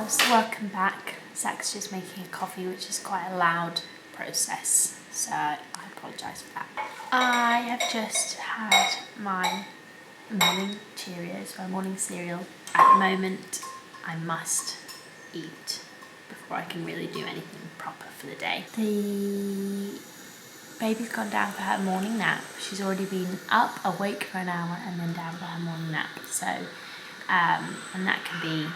loves, welcome back. Zach's just making a coffee, which is quite a loud process, so I apologise for that. I have just had my morning Cheerios, my morning cereal. At the moment, I must eat before I can really do anything proper for the day. The baby's gone down for her morning nap. She's already been up, awake for an hour, and then down for her morning nap. So, and that can be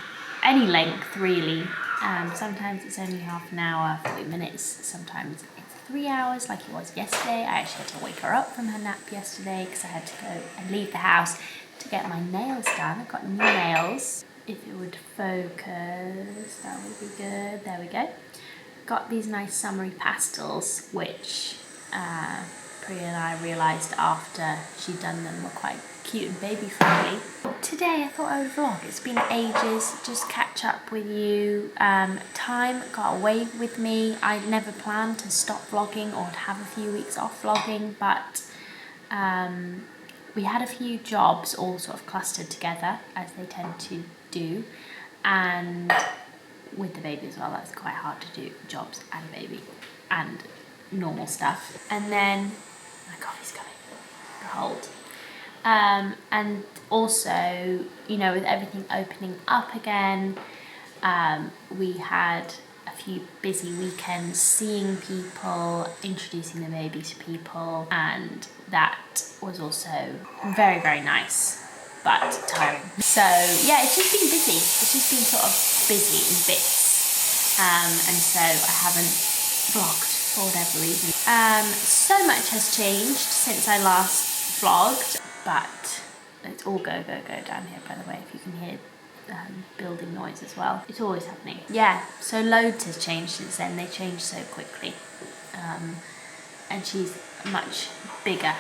any length really. Sometimes it's only half an hour, 40 minutes. Sometimes it's 3 hours like it was yesterday. I actually had to wake her up from her nap yesterday because I had to go and leave the house to get my nails done. I've got new nails. If it would focus, that would be good. There we go. Got these nice summery pastels, which Priya and I realised after she'd done them were quite cute and baby friendly. Today I thought I would vlog. It's been ages, just catch up with you. Time got away with me. I never planned to stop vlogging or to have a few weeks off vlogging, but we had a few jobs all sort of clustered together, as they tend to do, and with the baby as well, that's quite hard to do, jobs and a baby and normal stuff. And then my coffee's coming, hold. And also, you know, with everything opening up again, we had a few busy weekends seeing people, introducing the baby to people, and that was also very, very nice, but tiring. So yeah, it's just been busy. It's just been sort of busy in bits, and so I haven't vlogged for whatever reason. So much has changed since I last vlogged, but it's all go down here, by the way, if you can hear building noise as well. It's always happening. Yeah, so loads has changed since then. They changed so quickly. And she's much bigger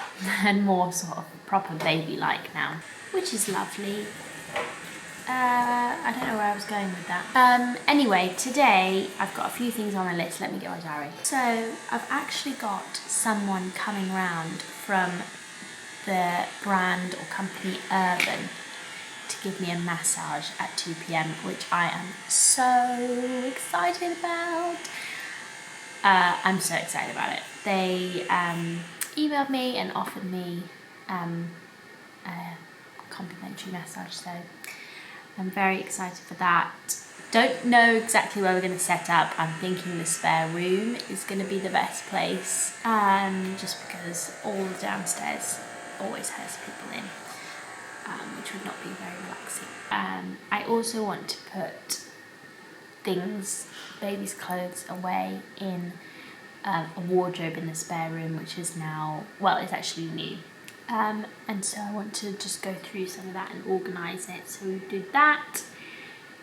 and more sort of proper baby-like now, which is lovely. I don't know where I was going with that. Anyway, today I've got a few things on my list. Let me get my diary. So I've actually got someone coming round from the brand or company Urban to give me a massage at 2 PM, which I am so excited about. I'm so excited about it. They emailed me and offered me a complimentary massage, so I'm very excited for that. Don't know exactly where we're going to set up. I'm thinking the spare room is going to be the best place, just because all the downstairs always has people in, which would not be very relaxing. I also want to put things, baby's clothes, away in a wardrobe in the spare room, which is now, well, it's actually new. And so I want to just go through some of that and organise it. So we do that.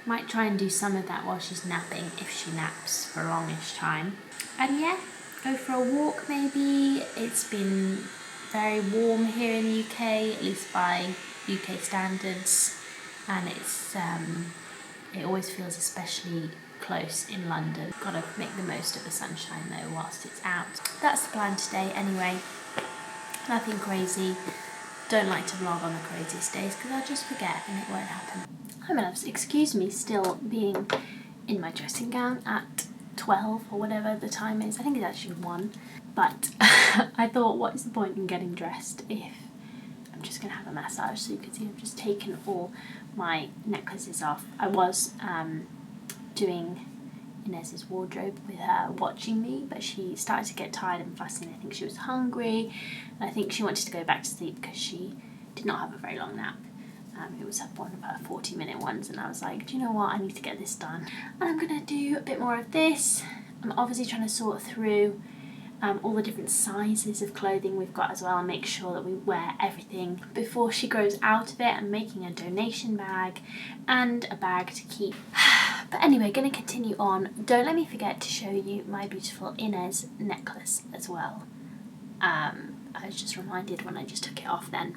Might try and do some of that while she's napping, if she naps for a longish time. And yeah, go for a walk maybe. It's been very warm here in the UK, at least by UK standards. And it's it always feels especially close in London. Got to make the most of the sunshine though whilst it's out. That's the plan today anyway. Nothing crazy. Don't like to vlog on the craziest days because I'll just forget and it won't happen. Hi my loves, excuse me still being in my dressing gown at 12 or whatever the time is. I think it's actually 1. But I thought, what is the point in getting dressed if I'm just going to have a massage? So you can see I've just taken all my necklaces off. I was doing Inez's wardrobe with her watching me, but she started to get tired and fussy. I think she was hungry, and I think she wanted to go back to sleep because she did not have a very long nap. It was one of her 40-minute ones, and I was like, do you know what, I need to get this done. And I'm going to do a bit more of this. I'm obviously trying to sort through all the different sizes of clothing we've got as well, and make sure that we wear everything before she grows out of it. I'm making a donation bag and a bag to keep. But anyway, going to continue on. Don't let me forget to show you my beautiful Inez necklace as well. I was just reminded when I just took it off then.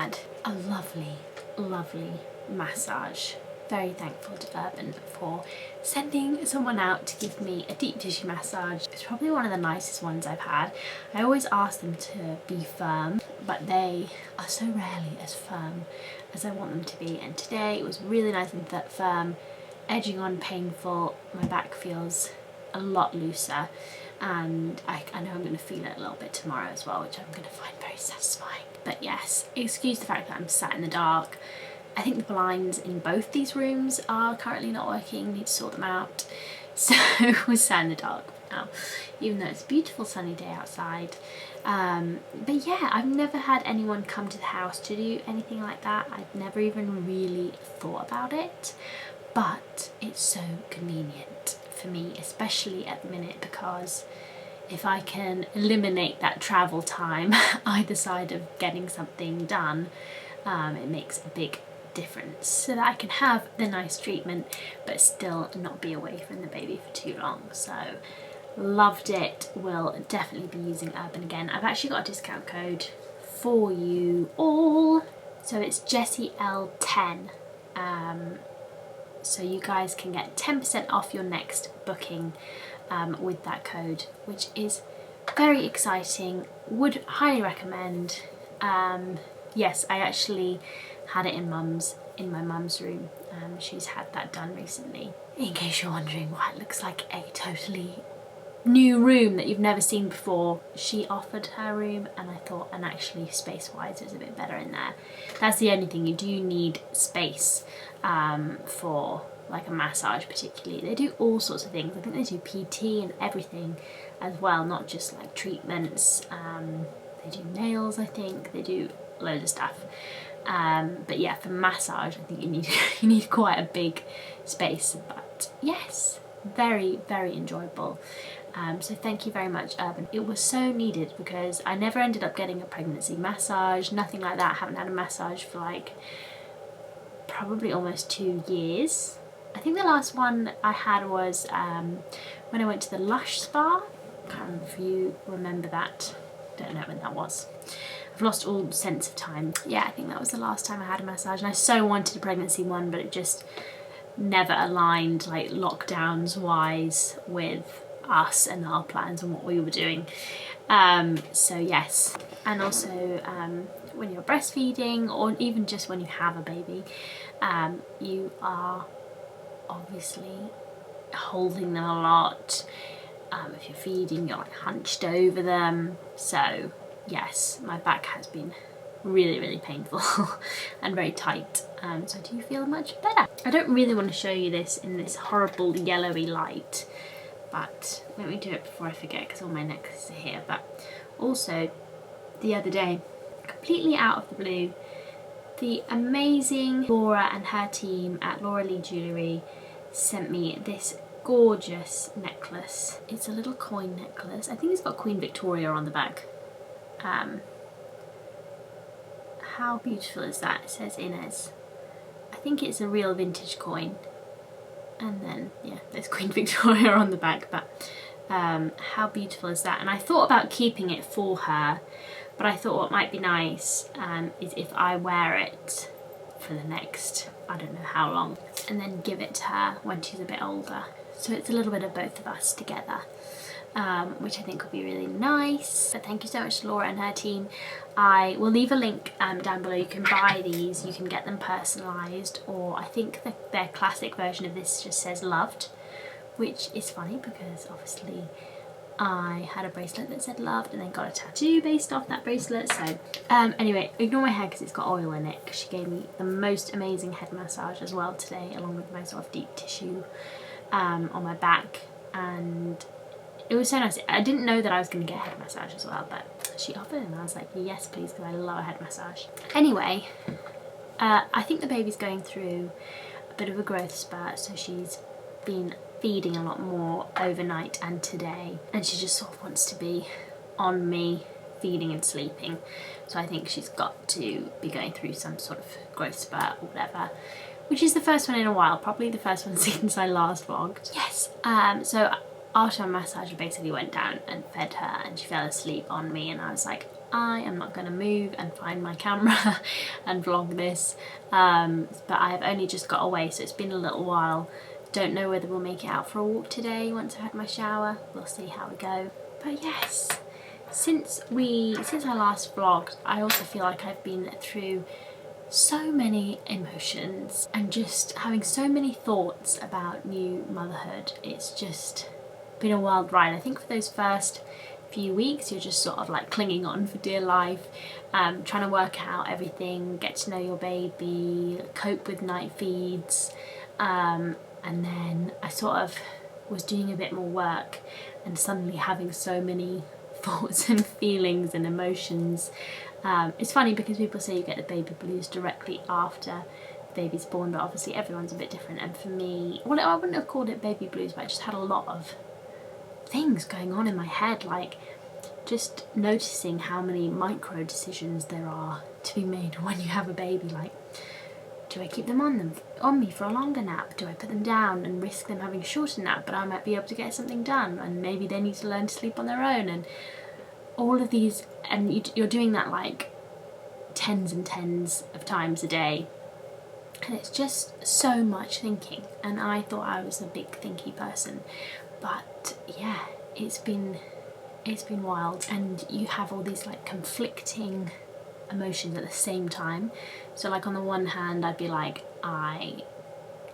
had a lovely, lovely massage. Very thankful to Urban for sending someone out to give me a deep tissue massage. It's probably one of the nicest ones I've had. I always ask them to be firm, but they are so rarely as firm as I want them to be. And today it was really nice and firm, edging on painful. My back feels a lot looser, and I know I'm going to feel it a little bit tomorrow as well, which I'm going to find very satisfying. But yes, excuse the fact that I'm sat in the dark. I think the blinds in both these rooms are currently not working, need to sort them out. So we're sat in the dark now, even though it's a beautiful sunny day outside. But yeah, I've never had anyone come to the house to do anything like that. I've never even really thought about it, but it's so convenient for me, especially at the minute, because if I can eliminate that travel time either side of getting something done, it makes a big difference, so that I can have the nice treatment but still not be away from the baby for too long. So loved it. Will definitely be using Urban again. I've actually got a discount code for you all, so it's Jessie L10, so you guys can get 10% off your next booking with that code, which is very exciting. Would highly recommend. Yes, I actually had it in my mum's room. She's had that done recently. In case you're wondering why it looks like a totally new room that you've never seen before, she offered her room, and I thought, and actually space-wise it was a bit better in there. That's the only thing, you do need space for like a massage particularly. They do all sorts of things. I think they do PT and everything as well, not just like treatments. They do nails, I think. They do loads of stuff. But yeah, for massage I think you need quite a big space. But yes, very, very enjoyable. So thank you very much, Urban. It was so needed because I never ended up getting a pregnancy massage, nothing like that. I haven't had a massage for like probably almost 2 years. I think the last one I had was when I went to the Lush Spa. Can't remember if you remember that. Don't know when that was. I've lost all sense of time. Yeah, I think that was the last time I had a massage, and I so wanted a pregnancy one, but it just never aligned, like lockdowns wise, with us and our plans and what we were doing. So yes, and also when you're breastfeeding, or even just when you have a baby, you are obviously holding them a lot. If you're feeding, you're like hunched over them. So yes, my back has been really, really painful and very tight. So I do feel much better. I don't really want to show you this in this horrible yellowy light, but let me do it before I forget, because all my necklaces are here. But also, the other day, completely out of the blue, the amazing Laura and her team at Laura Lee Jewellery sent me this gorgeous necklace. It's a little coin necklace. I think it's got Queen Victoria on the back. How beautiful is that? It says Inez. I think it's a real vintage coin. And then, yeah, there's Queen Victoria on the back, but how beautiful is that? And I thought about keeping it for her, but I thought what might be nice is if I wear it for the next, I don't know how long, and then give it to her when she's a bit older. So it's a little bit of both of us together, which I think will be really nice. But thank you so much to Laura and her team. I will leave a link down below. You can buy these, you can get them personalised, or I think their classic version of this just says loved, which is funny because obviously I had a bracelet that said loved and then got a tattoo based off that bracelet. So anyway, ignore my hair because it's got oil in it, because she gave me the most amazing head massage as well today, along with my sort of deep tissue on my back, and it was so nice. I didn't know that I was going to get a head massage as well, but she offered and I was like, yes please, because I love a head massage. Anyway, I think the baby's going through a bit of a growth spurt, so she's been feeding a lot more overnight and today, and she just sort of wants to be on me, feeding and sleeping. So I think she's got to be going through some sort of growth spurt or whatever, which is the first one in a while, probably the first one since I last vlogged. Yes, so after my massage I basically went down and fed her and she fell asleep on me, and I was like, I am not going to move and find my camera and vlog this, but I have only just got away, so it's been a little while. Don't know whether we'll make it out for a walk today once I've had my shower. We'll see how we go. But yes, since I last vlogged, I also feel like I've been through so many emotions and just having so many thoughts about new motherhood. It's just been a wild ride. I think for those first few weeks you're just sort of like clinging on for dear life, trying to work out everything, get to know your baby, cope with night feeds, and then I sort of was doing a bit more work and suddenly having so many thoughts and feelings and emotions. It's funny because people say you get the baby blues directly after the baby's born, but obviously everyone's a bit different, and for me, well, I wouldn't have called it baby blues, but I just had a lot of things going on in my head, like just noticing how many micro decisions there are to be made when you have a baby. Like, do I keep them on me for a longer nap? Do I put them down and risk them having a shorter nap, but I might be able to get something done, and maybe they need to learn to sleep on their own, and all of these, and you're doing that like tens and tens of times a day, and it's just so much thinking. And I thought I was a big thinky person, but yeah, it's been wild, and you have all these like conflicting emotions at the same time. So like on the one hand I'd be like,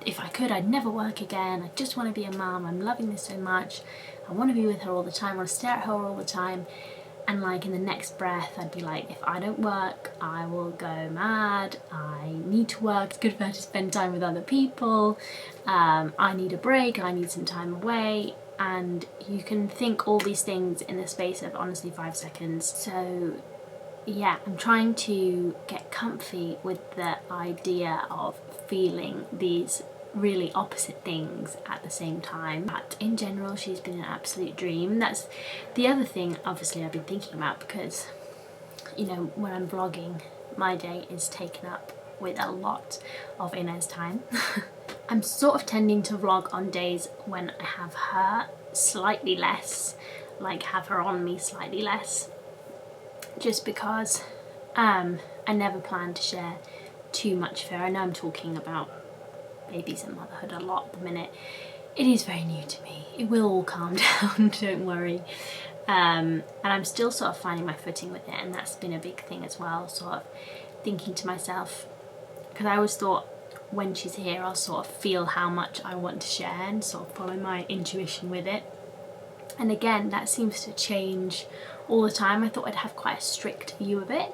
if I could, I'd never work again, I just want to be a mum, I'm loving this so much, I want to be with her all the time, I want to stare at her all the time. And like in the next breath I'd be like, if I don't work I will go mad, I need to work, it's good for her to spend time with other people, I need a break, I need some time away. And you can think all these things in the space of honestly 5 seconds. So yeah, I'm trying to get comfy with the idea of feeling these really opposite things at the same time. But in general she's been an absolute dream. That's the other thing obviously I've been thinking about, because you know, when I'm vlogging my day is taken up with a lot of Inez time. I'm sort of tending to vlog on days when I have her slightly less, like have her on me slightly less, just because I never plan to share too much of her. I know I'm talking about babies and motherhood a lot at the minute. It is very new to me. It will all calm down, don't worry. And I'm still sort of finding my footing with it, and that's been a big thing as well, sort of thinking to myself, because I always thought when she's here I'll sort of feel how much I want to share and sort of follow my intuition with it. And again, that seems to change all the time. I thought I'd have quite a strict view of it,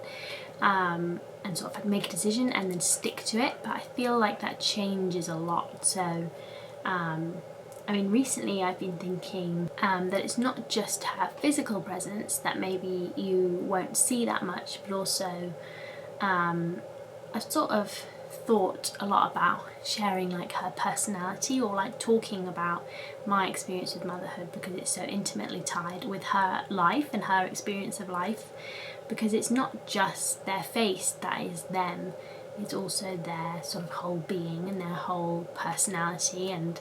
and sort of I'd make a decision and then stick to it, but I feel like that changes a lot. So I mean, recently I've been thinking that it's not just her physical presence that maybe you won't see that much, but also I've sort of thought a lot about sharing like her personality, or like talking about my experience with motherhood, because it's so intimately tied with her life and her experience of life, because it's not just their face that is them, it's also their sort of whole being and their whole personality and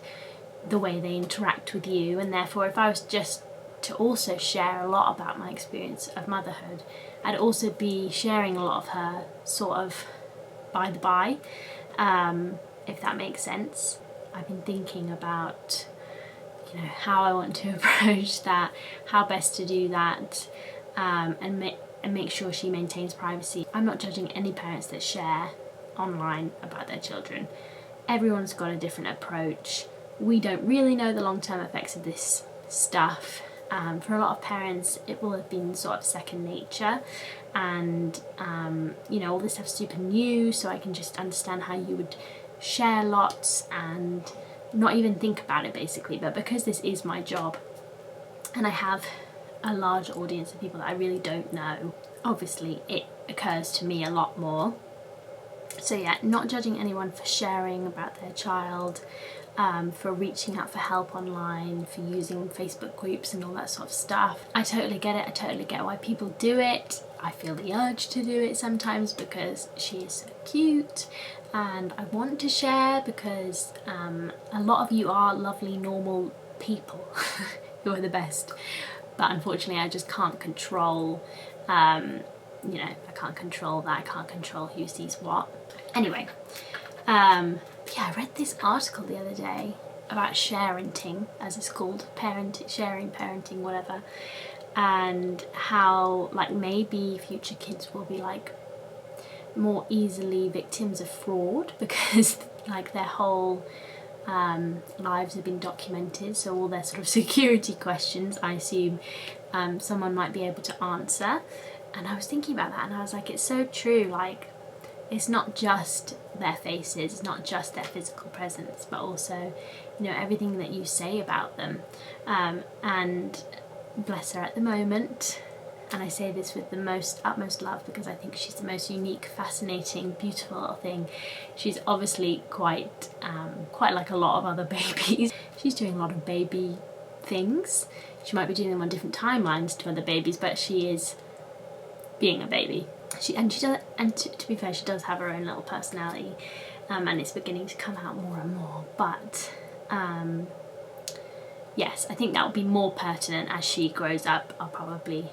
the way they interact with you. And therefore if I was just to also share a lot about my experience of motherhood, I'd also be sharing a lot of her sort of by the by, if that makes sense. I've been thinking about, you know, how I want to approach that, how best to do that, and make sure she maintains privacy. I'm not judging any parents that share online about their children. Everyone's got a different approach. We don't really know the long-term effects of this stuff. For a lot of parents it will have been sort of second nature, and you know, all this stuff's super new, so I can just understand how you would share lots and not even think about it basically. But because this is my job and I have a large audience of people that I really don't know, obviously it occurs to me a lot more. So yeah, not judging anyone for sharing about their child, for reaching out for help online, for using Facebook groups and all that sort of stuff. I totally get it, I totally get why people do it. I feel the urge to do it sometimes because she is so cute, and I want to share because a lot of you are lovely, normal people who are the best. but unfortunately I just can't control, you know, I can't control that, I can't control who sees what. Anyway, yeah, I read this article the other day about sharenting, as it's called, sharing, parenting, whatever, and how like maybe future kids will be like more easily victims of fraud because like their whole lives have been documented, so all their sort of security questions, I assume, someone might be able to answer. And I was thinking about that and I was like, it's so true, like it's not just their faces, it's not just their physical presence, but also, you know, everything that you say about them. And bless her at the moment, and I say this with the utmost love because I think she's the most unique, fascinating, beautiful little thing. She's obviously quite like a lot of other babies. She's doing a lot of baby things. She might be doing them on different timelines to other babies, but she is being a baby. To be fair, she does have her own little personality, and it's beginning to come out more and more. But yes, I think that will be more pertinent as she grows up. I'll probably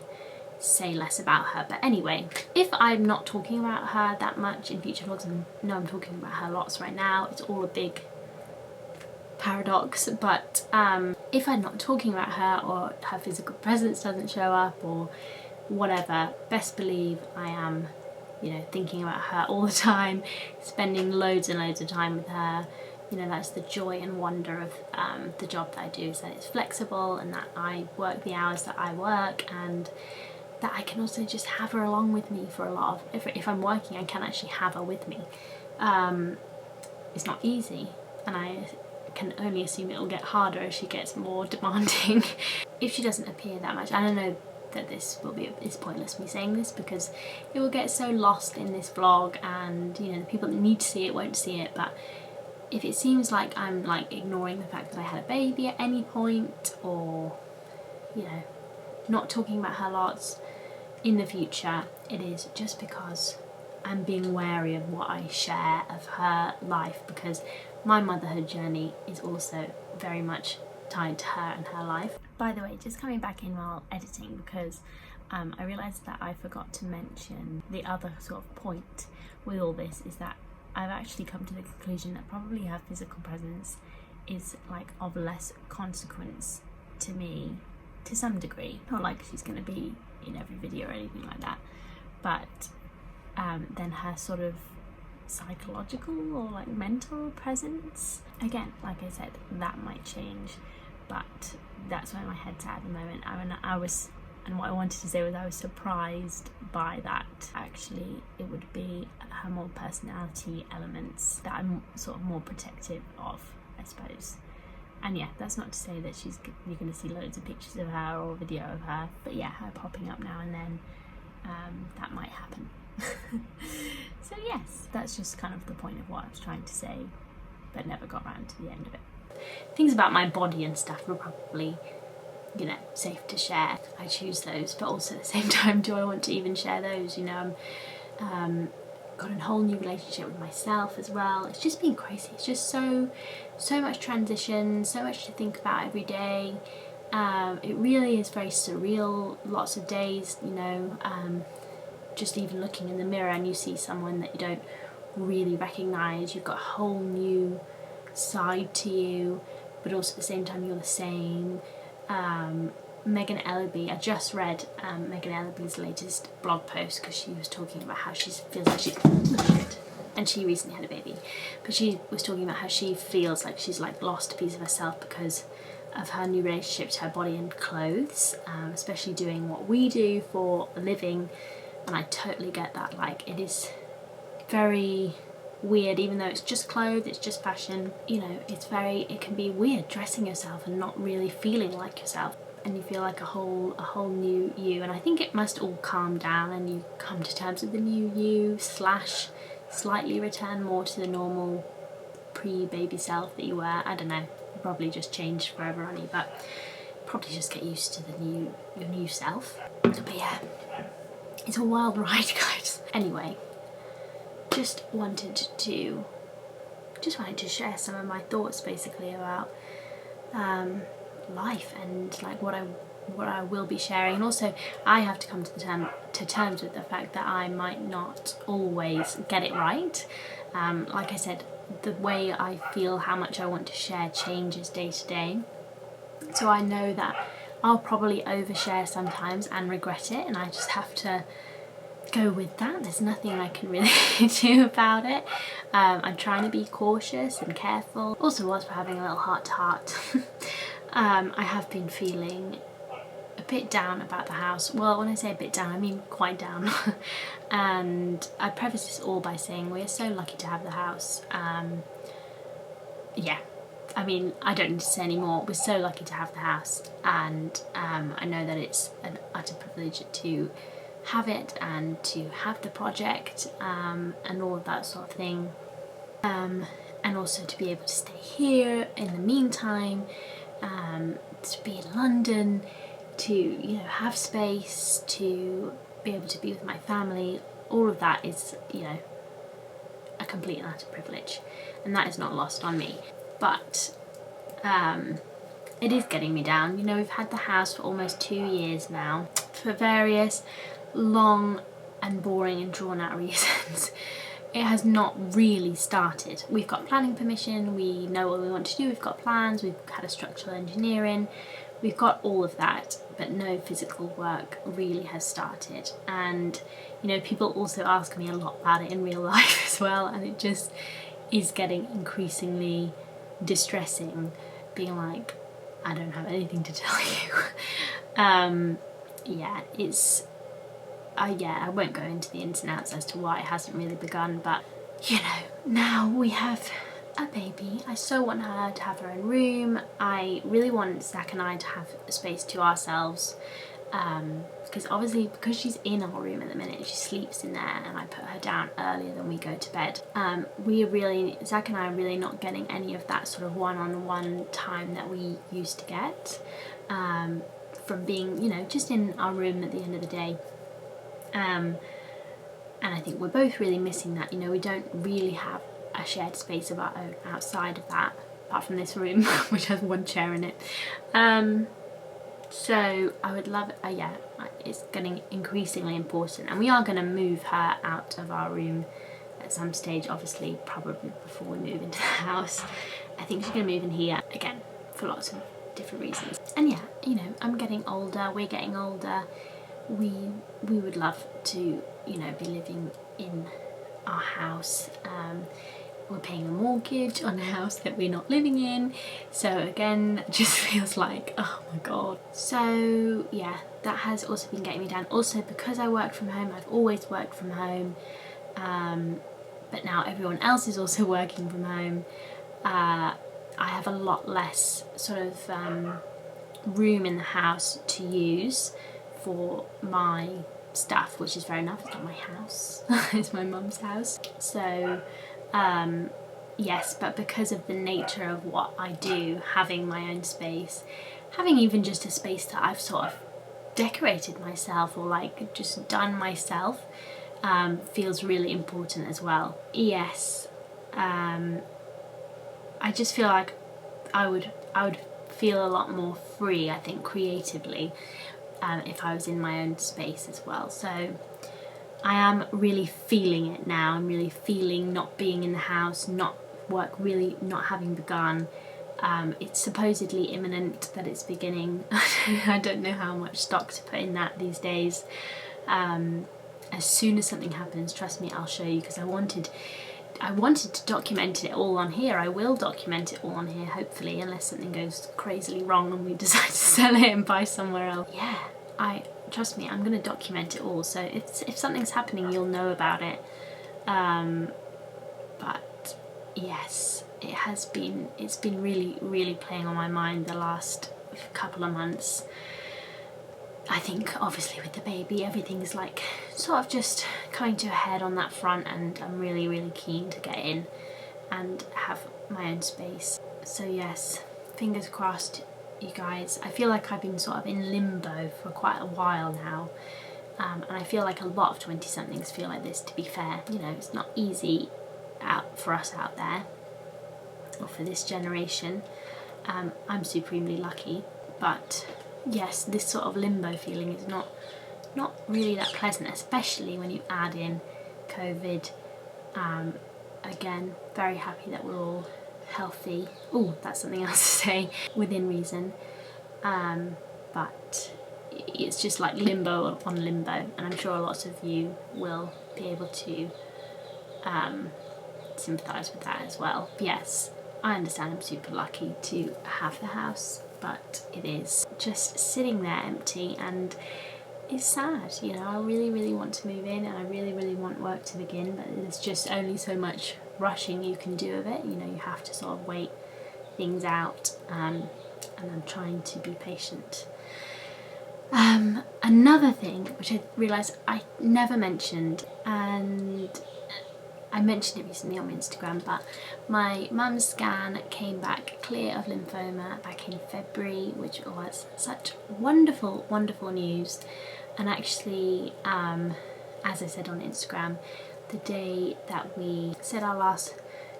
say less about her. But anyway, if I'm not talking about her that much in future vlogs, I know I'm talking about her lots right now, it's all a big paradox, but if I'm not talking about her or her physical presence doesn't show up or whatever, best believe I am, you know, thinking about her all the time, spending loads and loads of time with her. You know, that's the joy and wonder of the job that I do, is that it's flexible and that I work the hours that I work, and that I can also just have her along with me for a lot of, if I'm working, I can actually have her with me. It's not easy, and I can only assume it'll get harder as she gets more demanding. If she doesn't appear that much, I don't know that it's pointless me saying this because it will get so lost in this vlog, and you know, the people that need to see it won't see it, but if it seems like I'm like ignoring the fact that I had a baby at any point, or you know, not talking about her lots in the future, it is just because I'm being wary of what I share of her life, because my motherhood journey is also very much tied to her and her life. By the way, just coming back in while editing, because I realised that I forgot to mention the other sort of point with all this, is that I've actually come to the conclusion that probably her physical presence is like of less consequence to me to some degree. Not like she's going to be in every video or anything like that, but then her sort of psychological or like mental presence, again, like I said, that might change, but that's where my head's at the moment. And what I wanted to say was I was surprised by that. Actually, it would be her more personality elements that I'm sort of more protective of, I suppose. And yeah, that's not to say that you're going to see loads of pictures of her or video of her, but yeah, her popping up now and then, that might happen. So yes, that's just kind of the point of what I was trying to say, but never got around to the end of it. Things about my body and stuff are probably, you know, safe to share. I choose those, but also at the same time, do I want to even share those? You know, I'm got a whole new relationship with myself as well. It's just been crazy. It's just so much transition, so much to think about every day. It really is very surreal. Lots of days, you know, just even looking in the mirror and you see someone that you don't really recognise. You've got a whole new side to you, but also at the same time you're the same. Megan Ellaby, I just read Megan Ellaby's latest blog post, because she was talking about how she feels like she's and she recently had a baby, but she was talking about how she feels like she's like lost a piece of herself because of her new relationship to her body and clothes, especially doing what we do for a living. And I totally get that. Like, it is very weird, even though it's just clothes, it's just fashion, you know, it can be weird dressing yourself and not really feeling like yourself, and you feel like a whole new you. And I think it must all calm down and you come to terms with the new you / slightly return more to the normal pre-baby self that you were. I don't know, you probably just changed forever on you, but probably just get used to your new self. But yeah, it's a wild ride, guys. Anyway, just wanted to share some of my thoughts basically about life and like what I will be sharing. And also I have to come to terms with the fact that I might not always get it right. Like I said, the way I feel, how much I want to share changes day to day. So I know that I'll probably overshare sometimes and regret it, and I just have to go with that. There's nothing I can really do about it. I'm trying to be cautious and careful. Also, whilst we're having a little heart-to-heart, I have been feeling a bit down about the house. Well, when I say a bit down, I mean quite down. And I preface this all by saying we are so lucky to have the house. Yeah, I mean, I don't need to say any more. We're so lucky to have the house, and I know that it's an utter privilege to have it and to have the project and all of that sort of thing, and also to be able to stay here in the meantime, to be in London, to, you know, have space, to be able to be with my family. All of that is, you know, a complete and utter privilege, and that is not lost on me. But it is getting me down. You know, we've had the house for almost 2 years now, for various long and boring and drawn out reasons. It has not really started. We've got planning permission, we know what we want to do, we've got plans, we've had a structural engineering, we've got all of that, but no physical work really has started. And, you know, people also ask me a lot about it in real life as well, and it just is getting increasingly distressing, being like, I don't have anything to tell you. Yeah, it's yeah, I won't go into the ins and outs as to why it hasn't really begun, but you know, now we have a baby. I so want her to have her own room. I really want Zach and I to have a space to ourselves, because obviously, because she's in our room at the minute, she sleeps in there, and I put her down earlier than we go to bed. Zach and I are really not getting any of that sort of one-on-one time that we used to get, from being, you know, just in our room at the end of the day. And I think we're both really missing that. You know, we don't really have a shared space of our own outside of that, apart from this room, which has one chair in it. So I would love, yeah, it's getting increasingly important, and we are going to move her out of our room at some stage, obviously, probably before we move into the house. I think she's going to move in here, again, for lots of different reasons. And yeah, you know, I'm getting older, we're getting older. We would love to, you know, be living in our house. We're paying a mortgage on a house that we're not living in, so again, it just feels like, oh my god. So yeah, that has also been getting me down. Also, because I work from home, I've always worked from home, but now everyone else is also working from home. I have a lot less sort of room in the house to use for my stuff, which is fair enough. It's not my house. It's my mum's house. So yes, but because of the nature of what I do, having my own space, having even just a space that I've sort of decorated myself or like just done myself, feels really important as well. Yes, I just feel like I would feel a lot more free, I think, creatively, if I was in my own space as well. So I am really feeling it now. I'm really feeling not being in the house, work really not having begun. It's supposedly imminent that it's beginning. I don't know how much stock to put in that these days. As soon as something happens, trust me, I'll show you, because I wanted to document it all on here. I will document it all on here, hopefully, unless something goes crazily wrong and we decide to sell it and buy somewhere else. Yeah, trust me, I'm going to document it all, so if something's happening, you'll know about it. But yes, it's been really, really playing on my mind the last couple of months. I think obviously with the baby, everything's like sort of just coming to a head on that front, and I'm really, really keen to get in and have my own space. So yes, fingers crossed, you guys. I feel like I've been sort of in limbo for quite a while now, and I feel like a lot of 20-somethings feel like this, to be fair. You know, it's not easy for us out there, or for this generation. I'm supremely lucky. But yes, this sort of limbo feeling is not really that pleasant, especially when you add in COVID. Again, very happy that we're all healthy. Oh, that's something else to say, within reason. But it's just like limbo upon limbo, and I'm sure lots of you will be able to sympathise with that as well. But yes, I understand I'm super lucky to have the house, but it is just sitting there empty, and it's sad, you know. I really want to move in, and I really want work to begin, but there's just only so much rushing you can do of it. You know, you have to sort of wait things out, and I'm trying to be patient. Another thing which I realised I never mentioned, and I mentioned it recently on Instagram, but my mum's scan came back clear of lymphoma back in February, which was such wonderful news. And actually, as I said on Instagram, the day that we said our last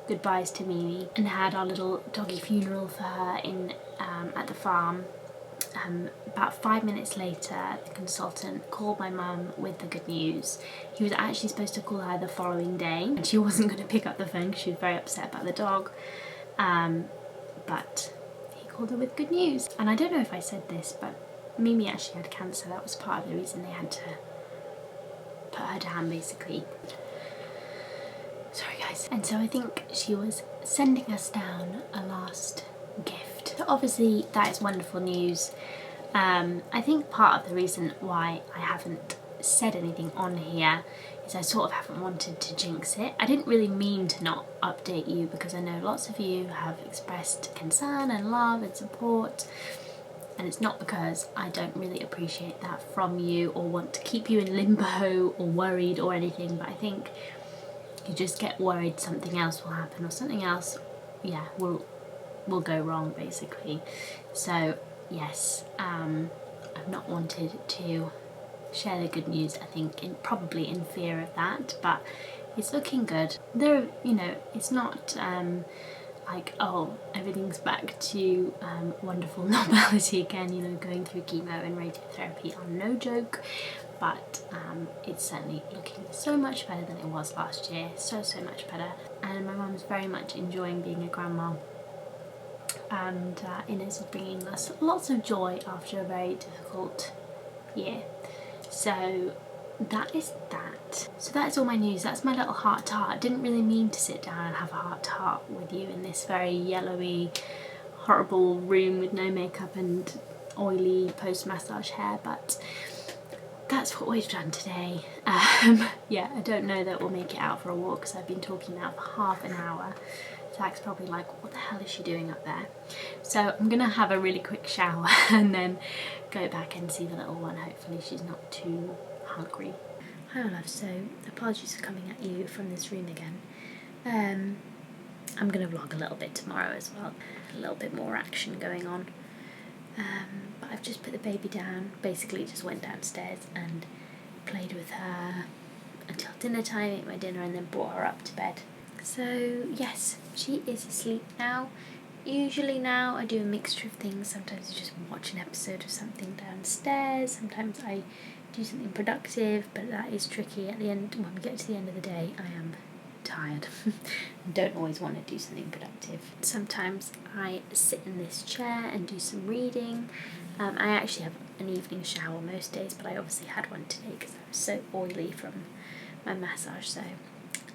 goodbyes to Mimi and had our little doggy funeral for her in at the farm, about 5 minutes later, the consultant called my mum with the good news. He was actually supposed to call her the following day, and she wasn't going to pick up the phone because she was very upset about the dog. But he called her with good news. And I don't know if I said this, but Mimi actually had cancer. That was part of the reason they had to put her down, basically. Sorry guys. And so I think she was sending us down a last gift. So obviously that is wonderful news. I think part of the reason why I haven't said anything on here is I sort of haven't wanted to jinx it. I didn't really mean to not update you, because I know lots of you have expressed concern and love and support, and it's not because I don't really appreciate that from you or want to keep you in limbo or worried or anything, but I think you just get worried something else will happen, or something else, yeah, will go wrong, basically. So yes, I've not wanted to share the good news, I think probably in fear of that, but it's looking good. There, you know, it's not like, oh, everything's back to wonderful normality again, you know, going through chemo and radiotherapy are no joke, but it's certainly looking so much better than it was last year, so much better. And my mum's very much enjoying being a grandma, and Inez is bringing us lots of joy after a very difficult year. So that is that. So that is all my news. That's my little heart to heart. I didn't really mean to sit down and have a heart to heart with you in this very yellowy, horrible room with no makeup and oily post-massage hair, but that's what we've done today. Yeah, I don't know that we'll make it out for a walk because I've been talking now for half an hour. Zach's probably like, what the hell is she doing up there? So I'm gonna have a really quick shower and then go back and see the little one. Hopefully she's not too hungry. Hi my love, so apologies for coming at you from this room again. I'm gonna vlog a little bit tomorrow as well, a little bit more action going on. But I've just put the baby down, basically just went downstairs and played with her until dinner time, ate my dinner and then brought her up to bed. So yes, she is asleep now. Usually now I do a mixture of things. Sometimes I just watch an episode of something downstairs, sometimes I do something productive, but that is tricky. At the end, when we get to the end of the day, I am tired. I don't always want to do something productive. Sometimes I sit in this chair and do some reading. I actually have an evening shower most days, but I obviously had one today because I was so oily from my massage, so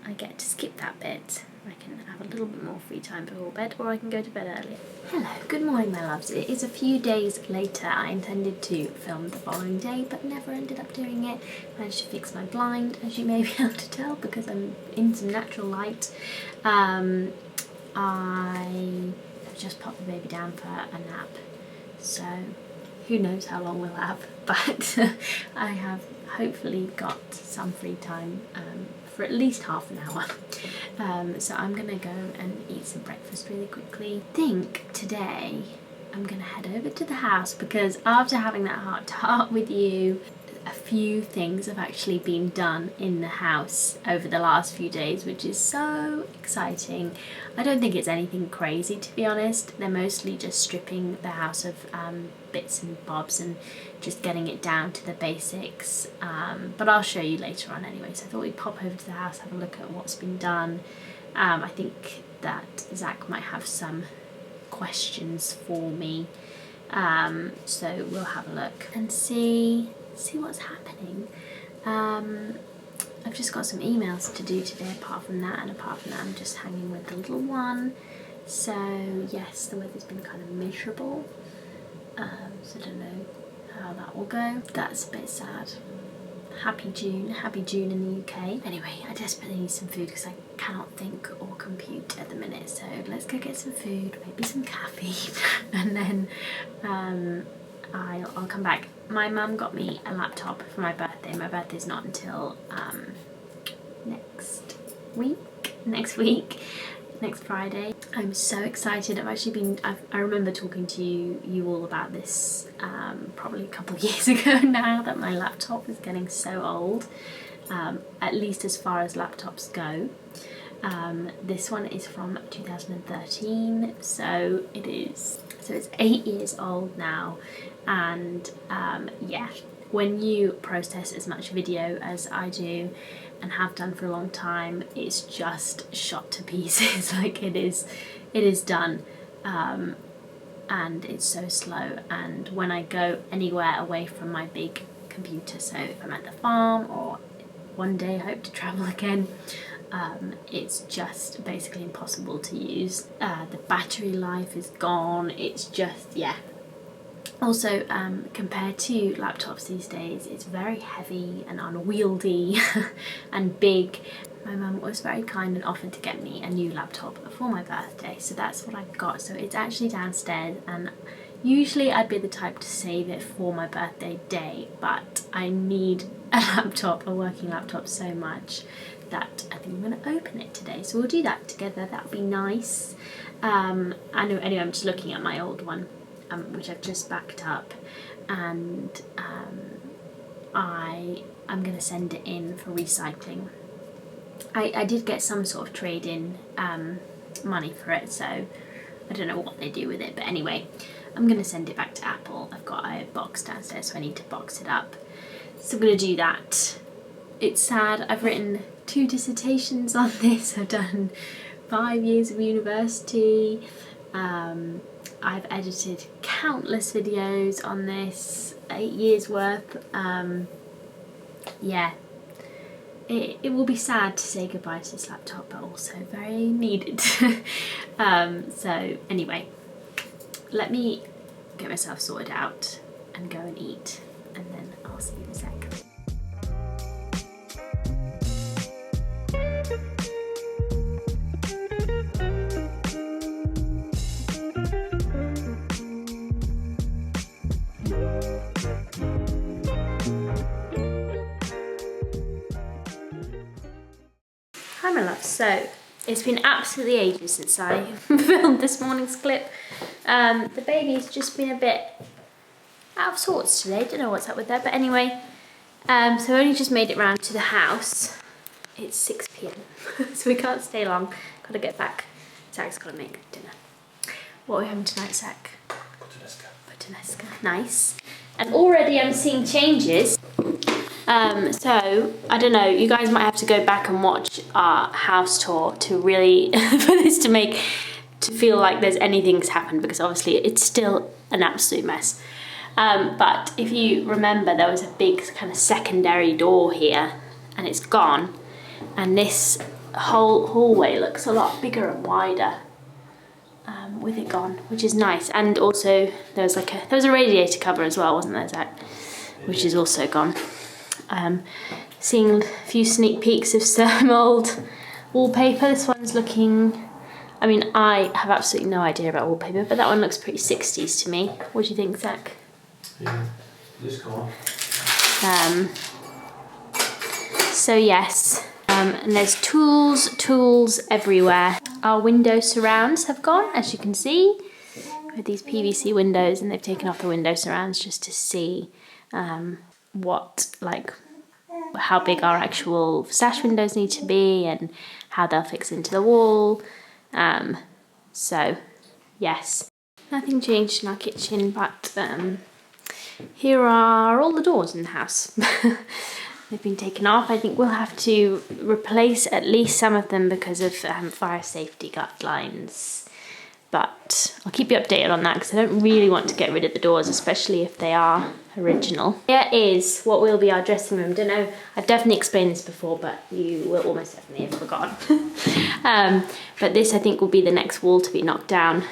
I get to skip that bit. I can have a little bit more free time before bed, or I can go to bed earlier. Hello, good morning my loves. It is a few days later. I intended to film the following day, but never ended up doing it. Managed to fix my blind, as you may be able to tell, because I'm in some natural light. I just popped the baby down for a nap, so who knows how long we'll have, but I have hopefully got some free time for at least half an hour. So I'm gonna go and eat some breakfast really quickly. I think today I'm gonna head over to the house because after having that heart to heart with you, a few things have actually been done in the house over the last few days, which is so exciting. I don't think it's anything crazy, to be honest. They're mostly just stripping the house of bits and bobs and just getting it down to the basics, but I'll show you later on anyway. So I thought we'd pop over to the house, have a look at what's been done. I think that Zach might have some questions for me, so we'll have a look and see what's happening. I've just got some emails to do today apart from that, and apart from that I'm just hanging with the little one. So yes, the weather's been kind of miserable, so I don't know how that will go. That's a bit sad. Happy June in the UK. Anyway, I desperately need some food because I cannot think or compute at the minute, so let's go get some food, maybe some caffeine, and then I'll come back. My mum got me a laptop for my birthday. My birthday's not until next Friday. I'm so excited. I remember talking to you all about this probably a couple of years ago now, that my laptop is getting so old, at least as far as laptops go. This one is from 2013, so it's 8 years old now, and yeah, when you process as much video as I do and have done for a long time, it's just shot to pieces. Like it is done, and it's so slow. And when I go anywhere away from my big computer, so if I'm at the farm or one day I hope to travel again, it's just basically impossible to use. The battery life is gone. It's just, yeah. Also, compared to laptops these days, it's very heavy and unwieldy and big. My mum was very kind and offered to get me a new laptop for my birthday, so that's what I got. So it's actually downstairs, and usually I'd be the type to save it for my birthday day, but I need a laptop, a working laptop, so much that I think I'm going to open it today. So we'll do that together. That would be nice. Anyway, I'm just looking at my old one, which I've just backed up, and I'm going to send it in for recycling. I did get some sort of trade-in money for it, so I don't know what they do with it, but anyway, I'm going to send it back to Apple. I've got a box downstairs, so I need to box it up. So I'm going to do that. It's sad. I've written 2 dissertations on this. I've done 5 years of university. I've edited countless videos on this, 8 years worth. Yeah, it will be sad to say goodbye to this laptop, but also very needed. So anyway, let me get myself sorted out and go and eat, and then I'll see you in a sec. Hi my love, so it's been absolutely ages since I filmed this morning's clip. The baby's just been a bit out of sorts today, don't know what's up with her, but anyway, so I only just made it round to the house. It's 6 p.m, so we can't stay long, gotta get back. Zach's gotta make dinner. What are we having tonight, Zach? Puttanesca, nice. And already I'm seeing changes. So, I don't know, you guys might have to go back and watch our house tour to really, for this to feel like there's anything's happened, because obviously it's still an absolute mess. But if you remember, there was a big kind of secondary door here, and it's gone, and this whole hallway looks a lot bigger and wider with it gone, which is nice. And also there was a radiator cover as well, wasn't there, Zach? Which is also gone. Seeing a few sneak peeks of some old wallpaper. This one's looking, I mean, I have absolutely no idea about wallpaper, but that one looks pretty 60s to me. What do you think, Zach? Yeah, this car. So yes, and there's tools everywhere. Our window surrounds have gone, as you can see, with these PVC windows, and they've taken off the window surrounds just to see what, like, how big our actual sash windows need to be and how they'll fix into the wall. So yes, nothing changed in our kitchen, but here are all the doors in the house. They've been taken off. I think we'll have to replace at least some of them because of fire safety guidelines. But I'll keep you updated on that because I don't really want to get rid of the doors, especially if they are original. Here is what will be our dressing room. Don't know, I've definitely explained this before, but you will almost definitely have forgotten. But this I think will be the next wall to be knocked down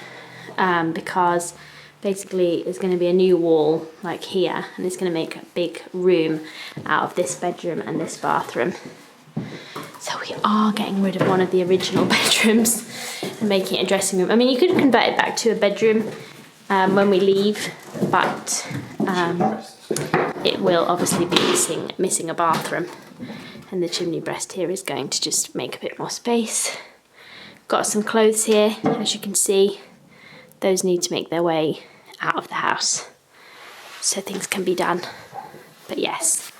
because basically there's going to be a new wall like here, and it's going to make a big room out of this bedroom and this bathroom. So we are getting rid of one of the original bedrooms and making it a dressing room. I mean, you could convert it back to a bedroom when we leave, but it will obviously be missing a bathroom. And the chimney breast here is going to just make a bit more space. Got some clothes here, as you can see. Those need to make their way out of the house so things can be done. But yes,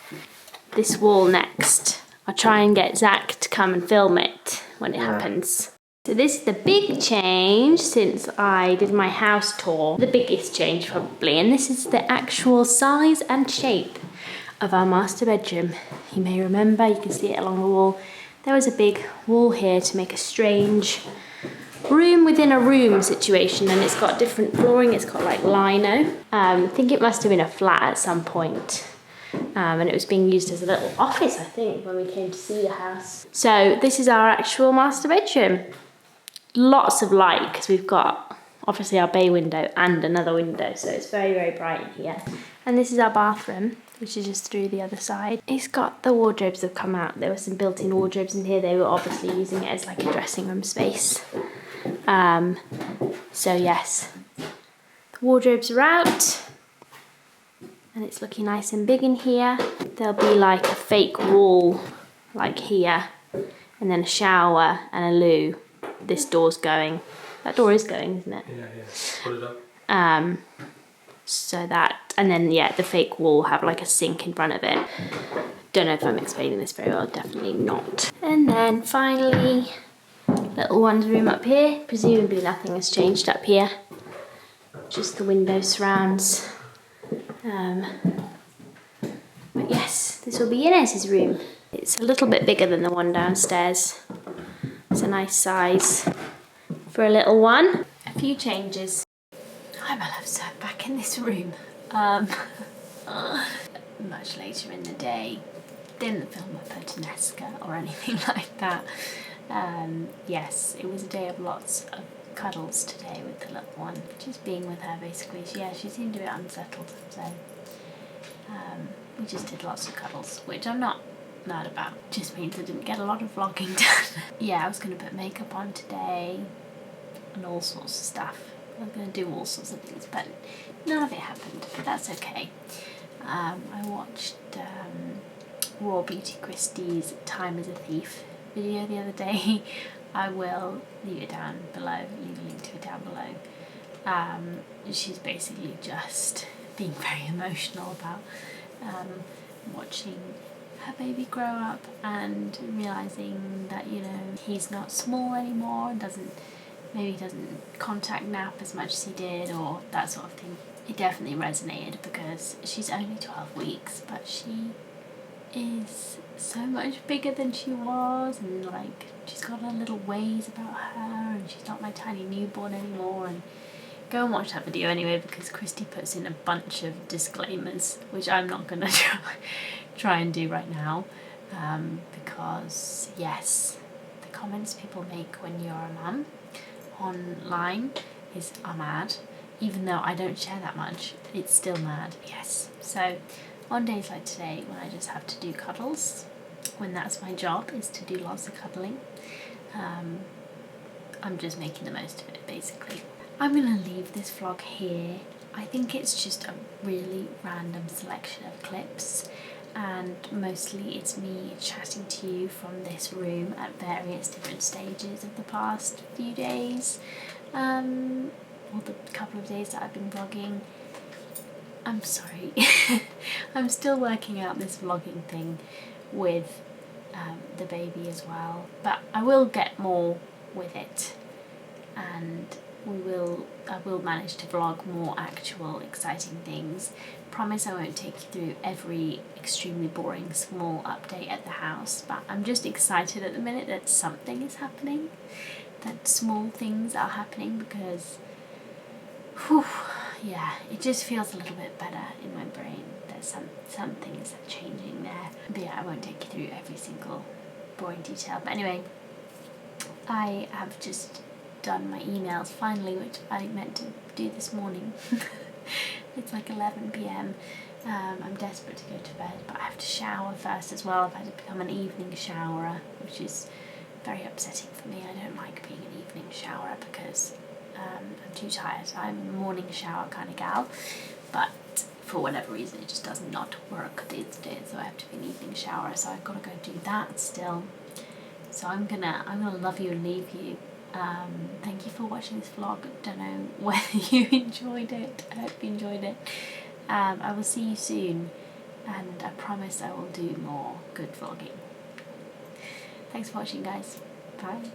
this wall next. I'll try and get Zach to come and film it when it happens. So this is the big change since I did my house tour. The biggest change probably, and this is the actual size and shape of our master bedroom. You may remember, you can see it along the wall. There was a big wall here to make a strange room within a room situation, and it's got different flooring. It's got like lino. I think it must have been a flat at some point. And it was being used as a little office, I think, when we came to see the house. So this is our actual master bedroom. Lots of light because we've got obviously our bay window and another window, so it's very, very bright in here. And this is our bathroom, which is just through the other side. It's got the wardrobes that have come out. There were some built-in wardrobes in here. They were obviously using it as like a dressing room space. So yes, the wardrobes are out. And it's looking nice and big in here. There'll be like a fake wall like here, and then a shower and a loo. This door's going. That door is going, isn't it? Yeah, yeah. Put it up. So that, and then yeah, the fake wall will have like a sink in front of it. Don't know if I'm explaining this very well, definitely not. And then finally, little one's room up here. Presumably nothing has changed up here. Just the window surrounds. But yes, this will be Inez's room. It's a little bit bigger than the one downstairs. It's a nice size for a little one. A few changes. Hi my loves, I'm back in this room. Much later in the day. Didn't film a Panasonic or anything like that. Yes, it was a day of lots of cuddles today with the little one. Just being with her basically. She seemed a bit unsettled, so we just did lots of cuddles, which I'm not mad about. Just means I didn't get a lot of vlogging done. Yeah, I was going to put makeup on today and all sorts of stuff. I was going to do all sorts of things, but none of it happened, but that's okay. I watched Raw Beauty Christie's Time as a Thief video the other day. I will leave it down below, leave a link to it down below. She's basically just being very emotional about watching her baby grow up and realising that, you know, he's not small anymore, maybe doesn't contact nap as much as he did, or that sort of thing. It definitely resonated because she's only 12 weeks, but she is so much bigger than she was, and like she's got her little ways about her, and she's not my tiny newborn anymore. And go and watch that video anyway, because Christy puts in a bunch of disclaimers, which I'm not gonna try and do right now, because yes, the comments people make when you're a mum online are mad. Even though I don't share that much, it's still mad. Yes. So on days like today, when I just have to do cuddles, when that's my job, is to do lots of cuddling, I'm just making the most of it, basically. I'm gonna leave this vlog here. I think it's just a really random selection of clips, and mostly it's me chatting to you from this room at various different stages of the past few days, or the couple of days that I've been vlogging. I'm sorry. I'm still working out this vlogging thing with the baby as well, but I will get more with it, and I will manage to vlog more actual exciting things. Promise I won't take you through every extremely boring small update at the house, but I'm just excited at the minute that something is happening, that small things are happening, because whew, yeah, it just feels a little bit better in my brain. There's some things that are changing there. But yeah, I won't take you through every single boring detail. But anyway, I have just done my emails finally, which I meant to do this morning. It's like 11 p.m. I'm desperate to go to bed, but I have to shower first as well. I've had to become an evening showerer, which is very upsetting for me. I don't like being an evening showerer because I'm too tired. I'm a morning shower kind of gal, but for whatever reason it just does not work these days, so I have to be an evening showerer, so I've got to go do that still. So I'm gonna love you and leave you. Thank you for watching this vlog. Don't know whether you enjoyed it. I hope you enjoyed it. I will see you soon, and I promise I will do more good vlogging. Thanks for watching, guys. Bye.